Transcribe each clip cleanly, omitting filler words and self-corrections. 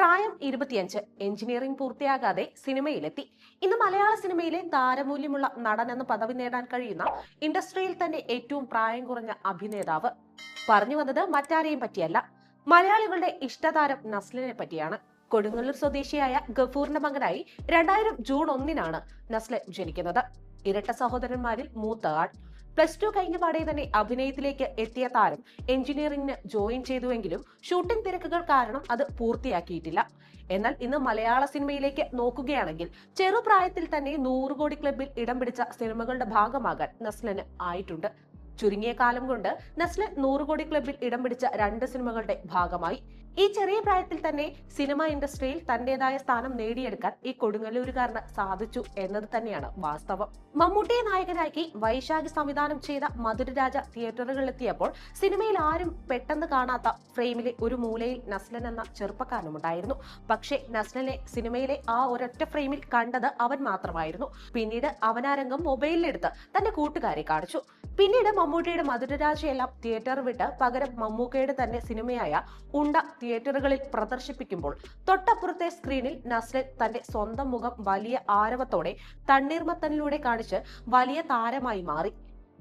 പ്രായം 25, എഞ്ചിനീയറിംഗ് പൂർത്തിയാകാതെ സിനിമയിലെത്തി. ഇന്ന് മലയാള സിനിമയിലെ താരമൂല്യമുള്ള നടൻ എന്ന പദവി നേടാൻ കഴിയുന്ന ഇൻഡസ്ട്രിയിൽ തന്നെ ഏറ്റവും പ്രായം കുറഞ്ഞ അഭിനേതാവ്. പറഞ്ഞു വന്നത് മറ്റാരെയും പറ്റിയല്ല, മലയാളികളുടെ ഇഷ്ടതാരം നസ്ലിനെ പറ്റിയാണ്. കൊടുങ്ങല്ലൂർ സ്വദേശിയായ ഗഫൂറിന്റെ മകനായി 2000 ജൂൺ 1-നാണ് നസ്ലൻ ജനിക്കുന്നത്. ഇരട്ട സഹോദരന്മാരിൽ മൂത്ത ആൾ. +2 കഴിഞ്ഞ പാടെ തന്നെ അഭിനയത്തിലേക്ക് എത്തിയ താരം എഞ്ചിനീയറിംഗിന് ജോയിൻ ചെയ്തുവെങ്കിലും ഷൂട്ടിംഗ് തിരക്കുകൾ കാരണം അത് പൂർത്തിയാക്കിയിട്ടില്ല. എന്നാൽ ഇന്ന് മലയാള സിനിമയിലേക്ക് നോക്കുകയാണെങ്കിൽ ചെറുപ്രായത്തിൽ തന്നെ 100 കോടി ക്ലബിൽ ഇടം പിടിച്ച സിനിമകളുടെ ഭാഗമാകാൻ നസ്ലന് ആയിട്ടുണ്ട്. ചുരുങ്ങിയ കാലം കൊണ്ട് നസ്ലൻ 100 കോടി ക്ലബിൽ ഇടം പിടിച്ച 2 സിനിമകളുടെ ഭാഗമായി. ഈ ചെറിയ പ്രായത്തിൽ തന്നെ സിനിമ ഇൻഡസ്ട്രിയിൽ തന്റേതായ സ്ഥാനം നേടിയെടുക്കാൻ ഈ കൊടുങ്ങല്ലൂരുകാരന് സാധിച്ചു എന്നത് തന്നെയാണ് വാസ്തവം. മമ്മൂട്ടിയെ നായകനാക്കി വൈശാഖി സംവിധാനം ചെയ്ത മധുരരാജ തിയേറ്ററുകളിലെത്തിയപ്പോൾ സിനിമയിൽ ആരും പെട്ടെന്ന് കാണാത്ത ഫ്രെയിമിലെ ഒരു മൂലയിൽ നസ്ലൻ എന്ന ചെറുപ്പക്കാരനുണ്ടായിരുന്നു. പക്ഷേ നസ്ലനെ സിനിമയിലെ ആ ഒരൊറ്റ ഫ്രെയിമിൽ കണ്ടത് അവൻ മാത്രമായിരുന്നു. പിന്നീട് അവനാരംഗം മൊബൈലിലെടുത്ത് തന്റെ കൂട്ടുകാരെ കാണിച്ചു. പിന്നീട് മമ്മൂട്ടിയുടെ മധുരരാജയെല്ലാം തിയേറ്റർ വിട്ട് പകരം മമ്മൂക്കയുടെ തന്നെ സിനിമയായ ഉണ്ട തിയേറ്ററുകളിൽ പ്രദർശിപ്പിക്കുമ്പോൾ തൊട്ടപ്പുറത്തെ സ്ക്രീനിൽ നസ്ലൻ തന്റെ സ്വന്തം മുഖം വലിയ ആരവത്തോടെ തണ്ണീർമത്തനിലൂടെ കാണിച്ച് വലിയ താരമായി മാറി.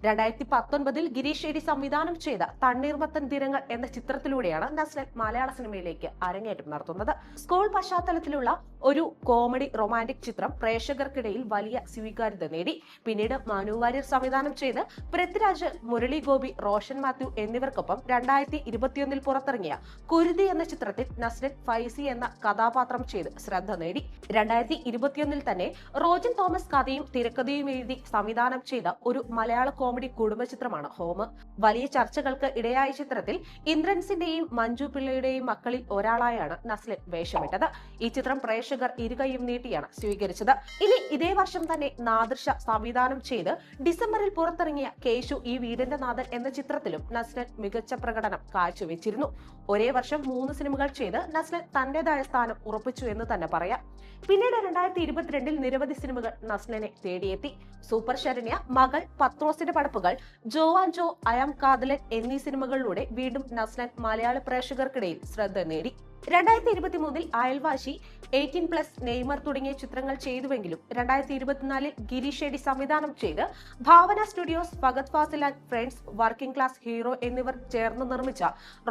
2019 ഗിരീഷ് ഷെഡി സംവിധാനം ചെയ്ത തണ്ണീർമത്തൻ ദിനങ്ങൾ എന്ന ചിത്രത്തിലൂടെയാണ് നസ്ലൻ മലയാള സിനിമയിലേക്ക് അരങ്ങേറ്റം നടത്തുന്നത്. സ്കൂൾ പശ്ചാത്തലത്തിലുള്ള ഒരു കോമഡി റൊമാന്റിക് ചിത്രം പ്രേക്ഷകർക്കിടയിൽ വലിയ സ്വീകാര്യത നേടി. പിന്നീട് മനു വാര്യർ സംവിധാനം ചെയ്ത് പൃഥ്വിരാജ്, മുരളി ഗോപി, റോഷൻ മാത്യു എന്നിവർക്കൊപ്പം 2021 പുറത്തിറങ്ങിയ കുരുതി എന്ന ചിത്രത്തിൽ നസ്ലൻ ഫൈസി എന്ന കഥാപാത്രം ചെയ്ത് ശ്രദ്ധ നേടി. 2021 തന്നെ റോജൻ തോമസ് കഥയും തിരക്കഥയും എഴുതി സംവിധാനം ചെയ്ത ഒരു മലയാള കോമഡി കുടുംബ ചിത്രമാണ് ഹോം. വലിയ ചർച്ചകൾക്ക് ഇടയായ ചിത്രത്തിൽ ഇന്ദ്രൻസിന്റെയും മഞ്ജു പിള്ളയുടെയും മക്കളിൽ ഒരാളായാണ് നസ്ലൻ വേഷമിട്ടത്. ഈ ചിത്രം പ്രേക്ഷകർ ഇരുകൈയും നീട്ടിയാണ് സ്വീകരിച്ചത്. ഇനി ഇതേ വർഷം തന്നെ നാദിർഷ സംവിധാനം ചെയ്ത് ഡിസംബറിൽ പുറത്തിറങ്ങിയ കേശു ഈ വീടിന്റെ നാഥൻ എന്ന ചിത്രത്തിലും നസ്ലൻ മികച്ച പ്രകടനം കാഴ്ചവെച്ചിരുന്നു. ഒരേ വർഷം 3 സിനിമകൾ ചെയ്ത് നസ്ലൻ തന്റേതായ സ്ഥാനം ഉറപ്പിച്ചു എന്ന് തന്നെ പറയാം. പിന്നീട് 2022 നിരവധി സിനിമകൾ നസ്ലനെ തേടിയെത്തി. സൂപ്പർ ശരണ്യ, മകൾ, പത്രോസിന്റെ പടപ്പുകൾ, ജോ ആൻഡ് ജോ, അയാം കാതലൻ എന്നീ സിനിമകളിലൂടെ വീണ്ടും നസ്ലൻ മലയാള പ്രേക്ഷകർക്കിടയിൽ ശ്രദ്ധ നേടി. 2023 അയൽവാശി, 18+, നെയ്മർ തുടങ്ങിയ ചിത്രങ്ങൾ ചെയ്തുവെങ്കിലും 2024 ഗിരീഷ് ഷെഡി സംവിധാനം ചെയ്ത് Bhavana studios, Fahadh Faasil and friends, working class hero എന്നിവർ ചേർന്ന് നിർമ്മിച്ച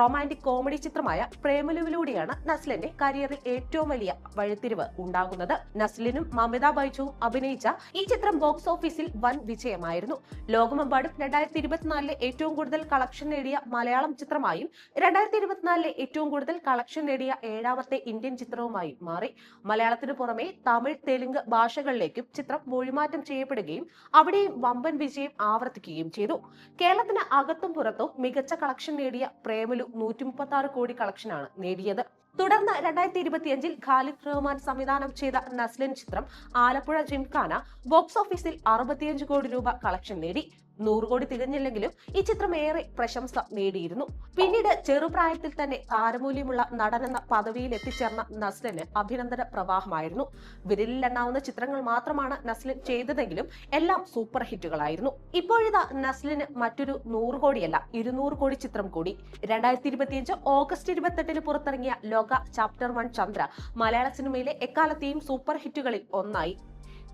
റൊമാന്റിക് കോമഡി ചിത്രമായ പ്രേമലുവിലൂടെയാണ് നസ്ലിന്റെ കരിയറിൽ ഏറ്റവും വലിയ വഴിത്തിരിവ് ഉണ്ടാകുന്നത്. നസ്ലിനും മമിത ബൈജുവും അഭിനയിച്ച ഈ ചിത്രം ബോക്സ് ഓഫീസിൽ വൻ വിജയമായിരുന്നു. ലോകമെമ്പാടും 2024 ഏറ്റവും കൂടുതൽ കളക്ഷൻ നേടിയ മലയാളം ചിത്രമായും 2024 ഏറ്റവും കൂടുതൽ കളക്ഷൻ നേടിയ 7ാമത്തെ ഇന്ത്യൻ ചിത്രവുമായി മാറി. മലയാളത്തിനു പുറമെ തമിഴ്, തെലുങ്ക് ഭാഷകളിലേക്കും ചിത്രം മൊഴിമാറ്റം ചെയ്യപ്പെടുകയും അവിടെയും വമ്പൻ വിജയം ആവർത്തിക്കുകയും ചെയ്തു. കേരളത്തിന് അകത്തും പുറത്തും മികച്ച കളക്ഷൻ നേടിയ പ്രേമലു 136 കോടി കളക്ഷനാണ് നേടിയത്. തുടർന്ന് 2025 ഖാലിദ് റഹ്മാൻ സംവിധാനം ചെയ്ത നസ്ലിൻ ചിത്രം ആലപ്പുഴ ജിംഖാന ബോക്സ് ഓഫീസിൽ 65 കോടി രൂപ കളക്ഷൻ നേടി. 100 കോടി തികഞ്ഞില്ലെങ്കിലും ഈ ചിത്രം ഏറെ പ്രശംസ നേടിയിരുന്നു. പിന്നീട് ചെറുപ്രായത്തിൽ തന്നെ താരമൂല്യമുള്ള നടനെന്ന പദവിയിൽ എത്തിച്ചേർന്ന നസ്ലിന് അഭിനന്ദന പ്രവാഹമായിരുന്നു. വിരലിലെണ്ണാവുന്ന ചിത്രങ്ങൾ മാത്രമാണ് നസ്ലിൻ ചെയ്തതെങ്കിലും എല്ലാം സൂപ്പർ ഹിറ്റുകളായിരുന്നു. ഇപ്പോഴിതാ നസ്ലിന് മറ്റൊരു 100 കോടിയല്ല 200 കോടി ചിത്രം കൂടി. 2025 ഓഗസ്റ്റ് 28 പുറത്തിറങ്ങിയ ലോക ചാപ്റ്റർ 1 ചന്ദ്ര മലയാള സിനിമയിലെ എക്കാലത്തെയും സൂപ്പർ ഹിറ്റുകളിൽ ഒന്നായി.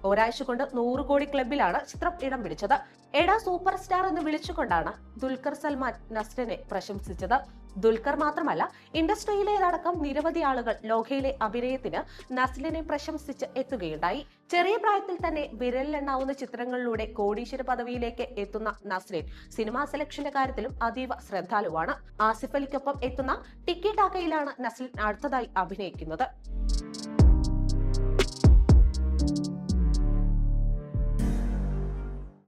ഒരാഴ്ച കൊണ്ട് 100 കോടി ക്ലബിലാണ് ചിത്രം ഇടം പിടിച്ചത്. എടാ സൂപ്പർ സ്റ്റാർ എന്ന് വിളിച്ചുകൊണ്ടാണ് ദുൽഖർ സൽമാൻ നസ്ലിനെ പ്രശംസിച്ചത്. ദുൽഖർ മാത്രമല്ല, ഇൻഡസ്ട്രിയിലേതടക്കം നിരവധി ആളുകൾ ലോകയിലെ അഭിനയത്തിന് നസ്ലിനെ പ്രശംസിച്ച് എത്തുകയുണ്ടായി. ചെറിയ പ്രായത്തിൽ തന്നെ വിരലിലെണ്ണാവുന്ന ചിത്രങ്ങളിലൂടെ കോടീശ്വര പദവിയിലേക്ക് എത്തുന്ന നസ്ലിൻ സിനിമാ സെലക്ഷന്റെ കാര്യത്തിലും അതീവ ശ്രദ്ധാലുവാണ്. ആസിഫ് അലിക്കൊപ്പം എത്തുന്ന ടിക്കി ടാക്കയിലാണ് നസ്ലിൻ അടുത്തതായി അഭിനയിക്കുന്നത്.